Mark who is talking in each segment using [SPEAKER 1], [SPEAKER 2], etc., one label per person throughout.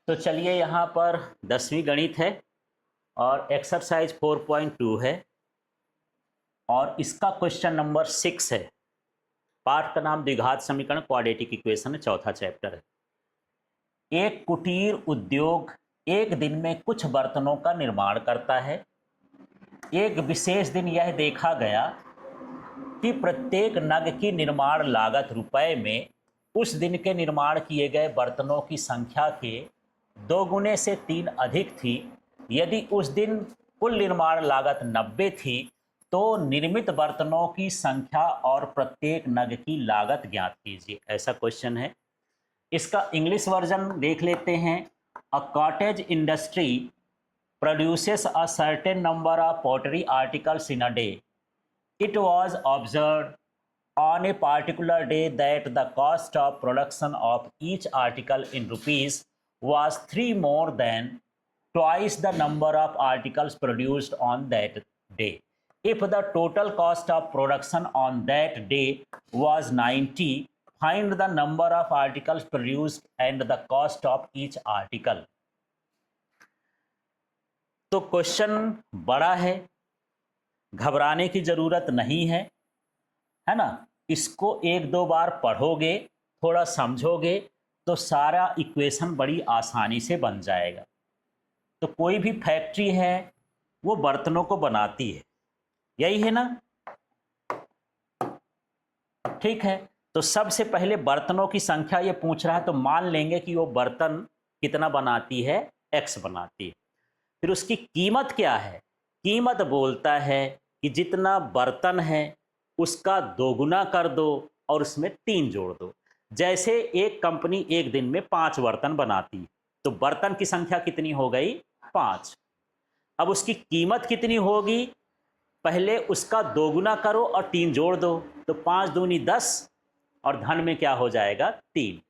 [SPEAKER 1] तो चलिए यहाँ पर 10वीं गणित है और एक्सरसाइज 4.2 है और इसका क्वेश्चन नंबर 6 है। पाठ का नाम द्विघात समीकरण क्वाड्रेटिक इक्वेशन है, चौथा चैप्टर है। एक कुटीर उद्योग एक दिन में कुछ बर्तनों का निर्माण करता है। एक विशेष दिन यह देखा गया कि प्रत्येक नग की निर्माण लागत रुपए में उस दिन के निर्माण किए गए बर्तनों की संख्या के 2 गुने से 3 अधिक थी। यदि उस दिन कुल निर्माण लागत 90 थी तो निर्मित बर्तनों की संख्या और प्रत्येक नग की लागत ज्ञात कीजिए। ऐसा क्वेश्चन है। इसका इंग्लिश वर्जन देख लेते हैं। A cottage industry produces a certain number of pottery articles in a day. It was observed on a particular day that the cost of production of each article in rupees was 3 more than twice the number of articles produced on that day. If the total cost of production on that day was 90, find the number of articles produced and the cost of each article. तो question बड़ा है, घबराने की ज़रूरत नहीं है, है ना। इसको एक दो बार पढ़ोगे, थोड़ा समझोगे तो सारा इक्वेशन बड़ी आसानी से बन जाएगा। तो कोई भी फैक्ट्री है वो बर्तनों को बनाती है, यही है ना, ठीक है। तो सबसे पहले बर्तनों की संख्या ये पूछ रहा है तो मान लेंगे कि वो बर्तन कितना बनाती है, एक्स बनाती है। फिर उसकी कीमत क्या है, कीमत बोलता है कि जितना बर्तन है उसका 2 गुना कर दो और उसमें 3 जोड़ दो। जैसे एक कंपनी एक दिन में 5 बर्तन बनाती तो बर्तन की संख्या कितनी हो गई, 5। अब उसकी कीमत कितनी होगी, पहले उसका 2 गुना करो और 3 जोड़ दो, तो 5 दूनी 10 और धन में क्या हो जाएगा 3,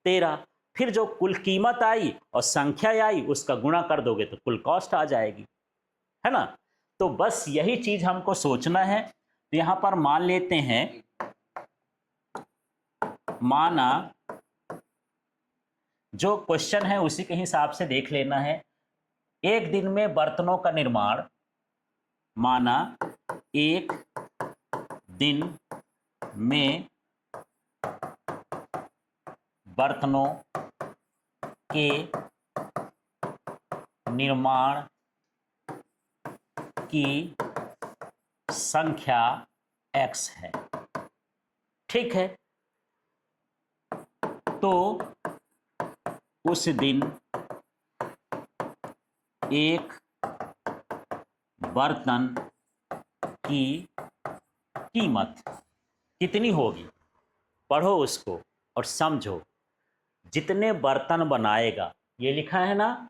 [SPEAKER 1] 13। फिर जो कुल कीमत आई और संख्या आई उसका गुणा कर दोगे तो कुल कॉस्ट आ जाएगी, है ना। तो बस यही चीज हमको सोचना है। तो यहां पर मान लेते हैं, माना जो क्वेश्चन है उसी के हिसाब से देख लेना है। एक दिन में बर्तनों का निर्माण, माना एक दिन में बर्तनों के निर्माण की संख्या x है, ठीक है। तो उस दिन एक बर्तन की कीमत कितनी होगी, पढ़ो उसको और समझो। जितने बर्तन बनाएगा, ये लिखा है ना,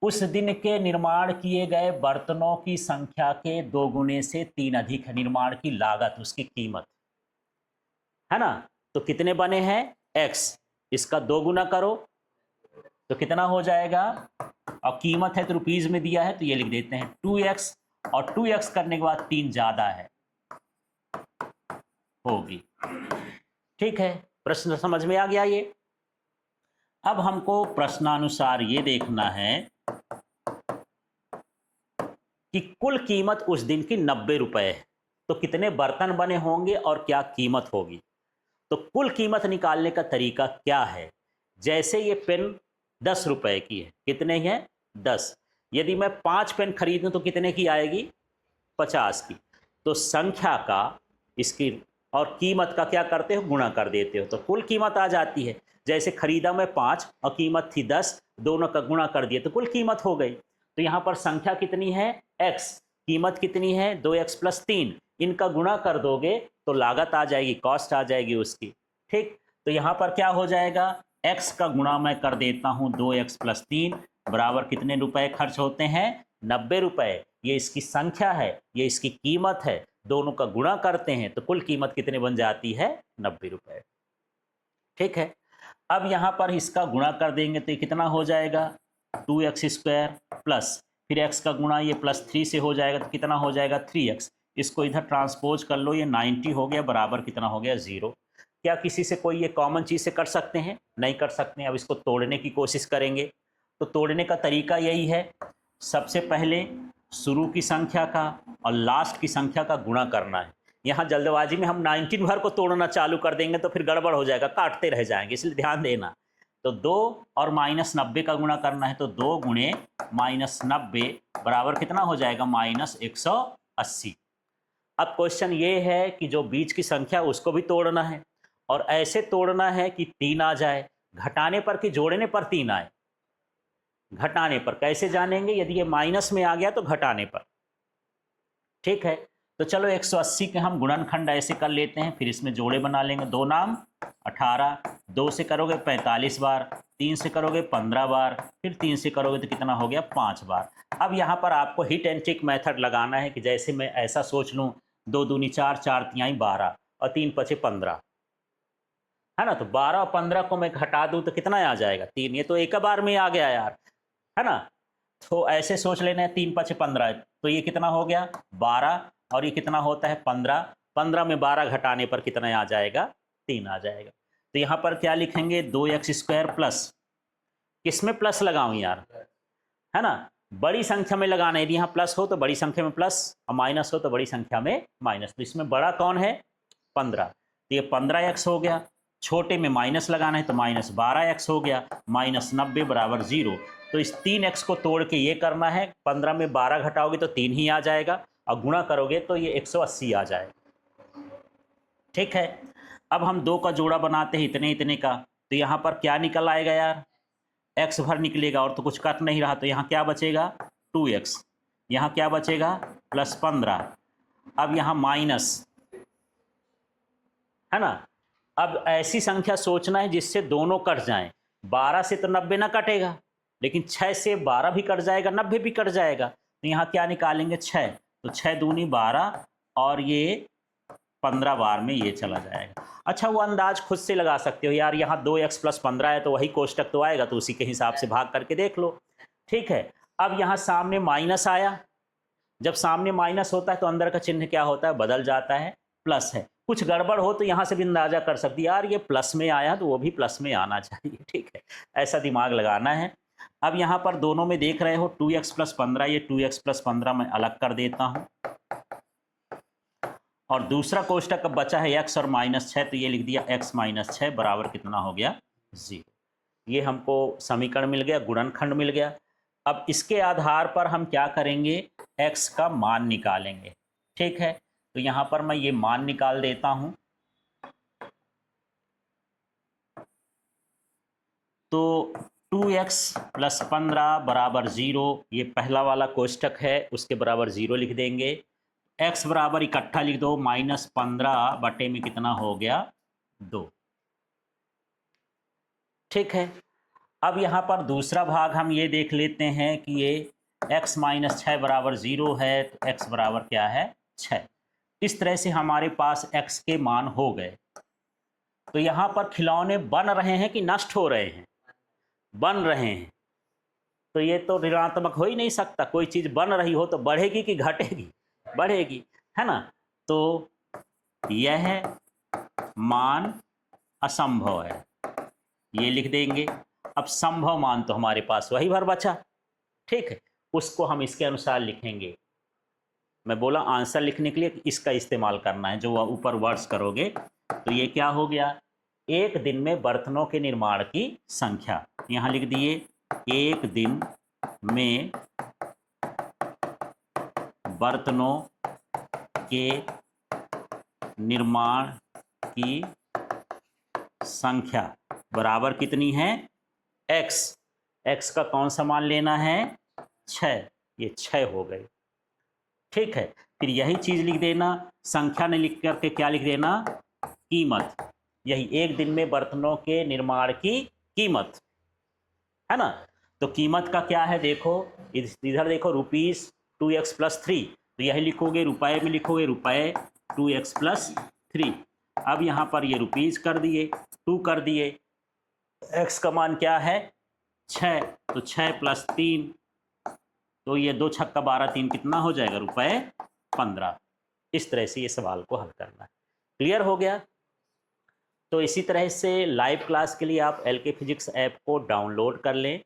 [SPEAKER 1] उस दिन के निर्माण किए गए बर्तनों की संख्या के 2 गुने से 3 अधिक है निर्माण की लागत, उसकी कीमत, है ना। तो कितने बने हैं, x, इसका 2 गुना करो तो कितना हो जाएगा, और कीमत है तो रुपीज में दिया है तो ये लिख देते हैं 2x, और 2x करने के बाद 3 ज्यादा है होगी, ठीक है। प्रश्न समझ में आ गया ये। अब हमको प्रश्नानुसार ये देखना है कि कुल कीमत उस दिन की 90 रुपए है, तो कितने बर्तन बने होंगे और क्या कीमत होगी। तो कुल कीमत निकालने का तरीका क्या है, जैसे ये पेन 10 रुपए की है, कितने हैं 10, यदि मैं 5 पेन खरीदूं तो कितने की आएगी, 50 की। तो संख्या का इसकी और कीमत का क्या करते हो, गुणा कर देते हो तो कुल कीमत आ जाती है। जैसे खरीदा मैं 5 और कीमत थी 10, दोनों का गुणा कर दिए तो कुल कीमत हो गई। तो यहाँ पर संख्या कितनी है x, कीमत कितनी है 2x + 3, इनका गुणा कर दोगे तो लागत आ जाएगी, कॉस्ट आ जाएगी उसकी, ठीक। तो यहाँ पर क्या हो जाएगा, x का गुणा मैं कर देता हूँ 2x + 3 बराबर कितने रुपए खर्च होते हैं, 90 रुपए। ये इसकी संख्या है, ये इसकी कीमत है, दोनों का गुणा करते हैं तो कुल कीमत कितने बन जाती है, 90 रुपए, ठीक है। अब यहाँ पर इसका गुणा कर देंगे तो ये कितना हो जाएगा, 2x² प्लस फिर x का गुणा ये +3 से हो जाएगा तो कितना हो जाएगा 3x। इसको इधर ट्रांसपोज कर लो, ये 90 हो गया बराबर कितना हो गया 0। क्या किसी से कोई ये कॉमन चीज़ से कर सकते हैं? नहीं कर सकते हैं। अब इसको तोड़ने की कोशिश करेंगे। तो तोड़ने का तरीका यही है, सबसे पहले शुरू की संख्या का और लास्ट की संख्या का गुणा करना है। यहाँ जल्दबाजी में हम 19 भर को तोड़ना चालू कर देंगे तो फिर गड़बड़ हो जाएगा, काटते रह जाएंगे, इसलिए ध्यान देना। तो 2 और -90 का गुणा करना है, तो 2 गुणे -90 बराबर कितना हो जाएगा? -180। अब क्वेश्चन ये है कि जो बीच की संख्या उसको भी तोड़ना है और ऐसे तोड़ना है कि 3 आ जाए, घटाने पर कि जोड़ने पर 3 आए? घटाने पर। कैसे जानेंगे? यदि ये माइनस में आ गया तो घटाने पर। ठीक है, तो चलो 180 के हम गुणनखंड ऐसे कर लेते हैं, फिर इसमें जोड़े बना लेंगे। 2 नाम 18, 2 से करोगे 45 बार, 3 से करोगे 15 बार, फिर 3 से करोगे तो कितना हो गया? 5 बार। अब यहाँ पर आपको हिट एंड ट्रिक मेथड लगाना है कि जैसे मैं ऐसा सोच लूँ, 2 दूनी 4, 4 तिहाई 12 और 3 पचे 15, है ना? तो 12 और 15 को मैं घटा दूँ तो कितना आ जाएगा? 3। ये तो एक बार में आ गया यार, है ना? तो ऐसे सोच लेना है, 3 पचे 15, तो ये कितना हो गया? 12, और ये कितना होता है? 15। 15 में 12 घटाने पर कितना आ जाएगा? 3 आ जाएगा। तो यहाँ पर क्या लिखेंगे? 2x² प्लस, किसमें प्लस लगाऊं यार, है ना? बड़ी संख्या में लगाना है। यदि यहाँ प्लस हो तो बड़ी संख्या में प्लस, और माइनस हो तो बड़ी संख्या में माइनस। तो इसमें बड़ा कौन है? 15। तो ये 15x हो गया। छोटे में माइनस लगाना है तो -12x हो गया। -90 बराबर 0। तो इस 3x को तोड़ के ये करना है, 15 में 12 घटाओगे तो 3 ही आ जाएगा, और गुणा करोगे तो ये 180 आ जाएगा। ठीक है, अब हम 2 का जोड़ा बनाते हैं इतने इतने का, तो यहाँ पर क्या निकल आएगा यार? x भर निकलेगा, और तो कुछ कट नहीं रहा, तो यहाँ क्या बचेगा? 2x। यहाँ क्या बचेगा? +15। अब यहाँ माइनस, है ना? अब ऐसी संख्या सोचना है जिससे दोनों कट जाएं। 12 से तो 90 ना कटेगा, लेकिन 6 से 12 भी कट जाएगा, 90 भी कट जाएगा। तो यहाँ क्या निकालेंगे? 6। तो 6 दूनी 12, और ये 15 बार में ये चला जाएगा। अच्छा, वो अंदाज खुद से लगा सकते हो यार, यहाँ 2x + 15 है तो वही कोष्टक तो आएगा, तो उसी के हिसाब से भाग करके देख लो। ठीक है, अब यहाँ सामने माइनस आया। जब सामने माइनस होता है तो अंदर का चिन्ह क्या होता है? बदल जाता है, प्लस है। कुछ गड़बड़ हो तो यहाँ से भी अंदाजा कर सकती है, यार ये प्लस में आया तो वो भी प्लस में आना चाहिए। ठीक है, ऐसा दिमाग लगाना है। अब यहाँ पर दोनों में देख रहे हो 2x + 15, ये 2x + 15 मैं अलग कर देता हूँ, और दूसरा कोष्टक अब बचा है x और -6, तो ये लिख दिया x - 6 बराबर कितना हो गया? 0। ये हमको समीकरण मिल गया, गुणनखंड मिल गया। अब इसके आधार पर हम क्या करेंगे? x का मान निकालेंगे। ठीक है, तो यहाँ पर मैं ये मान निकाल देता हूँ। तो 2x + 15 बराबर 0, ये पहला वाला कोष्टक है, उसके बराबर 0 लिख देंगे। x बराबर इकट्ठा लिख दो, -15 बटे में कितना हो गया? 2। ठीक है, अब यहाँ पर दूसरा भाग हम ये देख लेते हैं कि ये x - 6 बराबर 0 है, तो x बराबर क्या है? 6। इस तरह से हमारे पास x के मान हो गए। तो यहाँ पर खिलौने बन रहे हैं कि नष्ट हो रहे हैं? बन रहे हैं। तो ये तो ऋणात्मक हो ही नहीं सकता। कोई चीज़ बन रही हो तो बढ़ेगी कि घटेगी? बढ़ेगी, है ना? तो यह मान असंभव है, ये लिख देंगे। अब संभव मान तो हमारे पास वही भर बचा। ठीक है, उसको हम इसके अनुसार लिखेंगे। मैं बोला आंसर लिखने के लिए इसका इस्तेमाल करना है, जो ऊपर वर्ड्स करोगे। तो ये क्या हो गया? एक दिन में बर्तनों के निर्माण की संख्या। यहाँ लिख दिए, एक दिन में बर्तनों के निर्माण की संख्या बराबर कितनी है? x। x का कौन सा मान लेना है? 6। ये 6 हो गई। ठीक है, फिर यही चीज लिख देना, संख्या ने लिख करके क्या लिख देना? कीमत। यही एक दिन में बर्तनों के निर्माण की कीमत, है ना? तो कीमत का क्या है? देखो इधर देखो, ₹2x + 3, तो यही लिखोगे, रुपए में लिखोगे रुपए 2x + 3। अब यहाँ पर ये रुपीज कर दिए, 2 कर दिए। x का मान क्या है? 6, तो 6 + 3, तो ये 2 छक्का 12, 3 कितना हो जाएगा? ₹15। इस तरह से ये सवाल को हल करना है। क्लियर हो गया? तो इसी तरह से लाइव क्लास के लिए आप एल के फिजिक्स ऐप को डाउनलोड कर लें,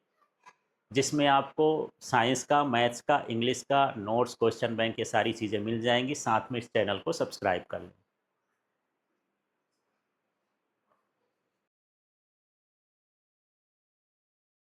[SPEAKER 1] जिसमें आपको साइंस का, मैथ्स का, इंग्लिश का नोट्स, क्वेश्चन बैंक, ये सारी चीज़ें मिल जाएंगी। साथ में इस चैनल को सब्सक्राइब कर लें।